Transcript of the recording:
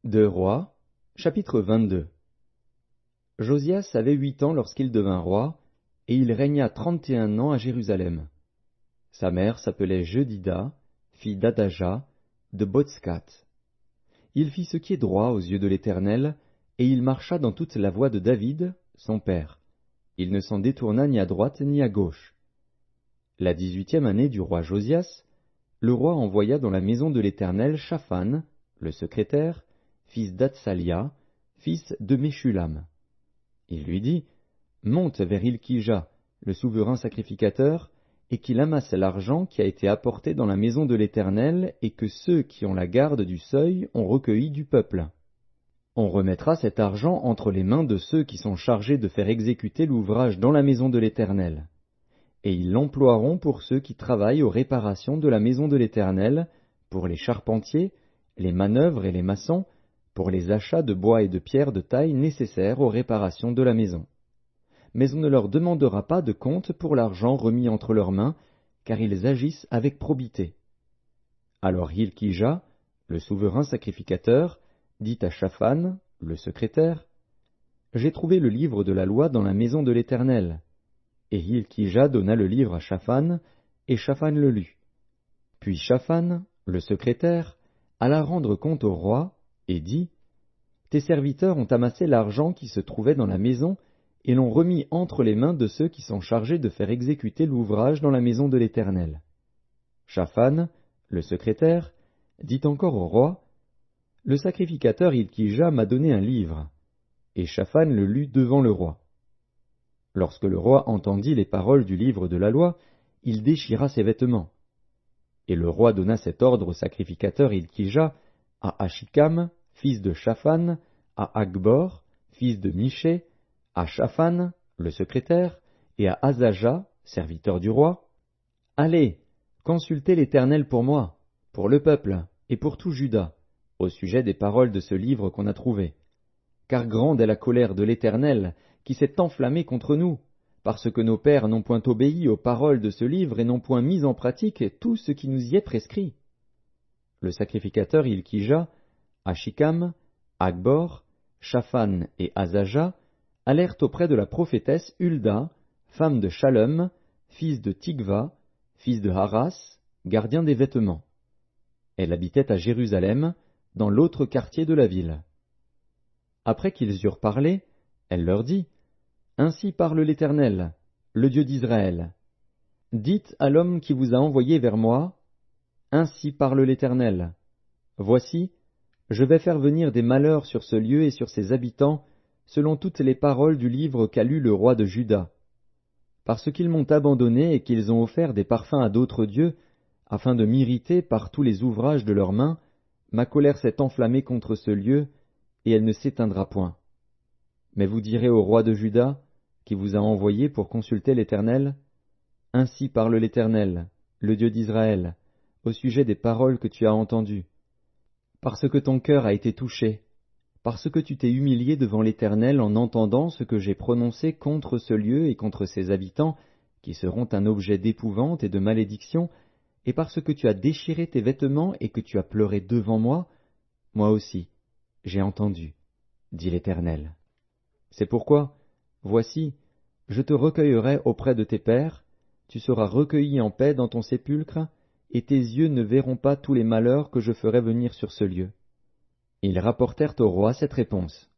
Deux Rois, chapitre 22. Josias avait 8 ans lorsqu'il devint roi, et il régna 31 ans à Jérusalem. Sa mère s'appelait Jedida, fille d'Adaja, de Botskat. Il fit ce qui est droit aux yeux de l'Éternel, et il marcha dans toute la voie de David, son père. Il ne s'en détourna ni à droite ni à gauche. La 18e année du roi Josias, le roi envoya dans la maison de l'Éternel Shaphan, le secrétaire, fils d'Atsalia, fils de Meshulam. Il lui dit, « Monte vers Hilkija, le souverain sacrificateur, et qu'il amasse l'argent qui a été apporté dans la maison de l'Éternel et que ceux qui ont la garde du seuil ont recueilli du peuple. On remettra cet argent entre les mains de ceux qui sont chargés de faire exécuter l'ouvrage dans la maison de l'Éternel. Et ils l'emploieront pour ceux qui travaillent aux réparations de la maison de l'Éternel, pour les charpentiers, les manœuvres et les maçons, pour les achats de bois et de pierres de taille nécessaires aux réparations de la maison. Mais on ne leur demandera pas de compte pour l'argent remis entre leurs mains, car ils agissent avec probité. » Alors Hilkija, le souverain sacrificateur, dit à Shaphan, le secrétaire, « J'ai trouvé le livre de la loi dans la maison de l'Éternel. » Et Hilkija donna le livre à Shaphan, et Shaphan le lut. Puis Shaphan, le secrétaire, alla rendre compte au roi, et dit, « Tes serviteurs ont amassé l'argent qui se trouvait dans la maison, et l'ont remis entre les mains de ceux qui sont chargés de faire exécuter l'ouvrage dans la maison de l'Éternel. » Shaphan, le secrétaire, dit encore au roi, « Le sacrificateur Hilkija m'a donné un livre. » Et Shaphan le lut devant le roi. Lorsque le roi entendit les paroles du livre de la loi, il déchira ses vêtements. Et le roi donna cet ordre au sacrificateur Hilkija, à Achikam, fils de Shaphan, à Akbor, fils de Miché, à Shaphan, le secrétaire, et à Azaja, serviteur du roi, « Allez, consultez l'Éternel pour moi, pour le peuple, et pour tout Juda, au sujet des paroles de ce livre qu'on a trouvé. Car grande est la colère de l'Éternel, qui s'est enflammée contre nous, parce que nos pères n'ont point obéi aux paroles de ce livre et n'ont point mis en pratique tout ce qui nous y est prescrit. » Le sacrificateur Hilkija, Achikam, Akbor, Shaphan et Azaja allèrent auprès de la prophétesse Hulda, femme de Shallum, fils de Tikva, fils de Haras, gardien des vêtements. Elle habitait à Jérusalem, dans l'autre quartier de la ville. Après qu'ils eurent parlé, elle leur dit, « Ainsi parle l'Éternel, le Dieu d'Israël. Dites à l'homme qui vous a envoyé vers moi, « Ainsi parle l'Éternel. Voici, je vais faire venir des malheurs sur ce lieu et sur ses habitants, selon toutes les paroles du livre qu'a lu le roi de Juda. Parce qu'ils m'ont abandonné et qu'ils ont offert des parfums à d'autres dieux, afin de m'irriter par tous les ouvrages de leurs mains, ma colère s'est enflammée contre ce lieu, et elle ne s'éteindra point. Mais vous direz au roi de Juda, qui vous a envoyé pour consulter l'Éternel, « Ainsi parle l'Éternel, le Dieu d'Israël, au sujet des paroles que tu as entendues. Parce que ton cœur a été touché, parce que tu t'es humilié devant l'Éternel en entendant ce que j'ai prononcé contre ce lieu et contre ses habitants, qui seront un objet d'épouvante et de malédiction, et parce que tu as déchiré tes vêtements et que tu as pleuré devant moi, moi aussi, j'ai entendu, dit l'Éternel. C'est pourquoi, voici, je te recueillerai auprès de tes pères, tu seras recueilli en paix dans ton sépulcre, et tes yeux ne verront pas tous les malheurs que je ferai venir sur ce lieu. » Ils rapportèrent au roi cette réponse.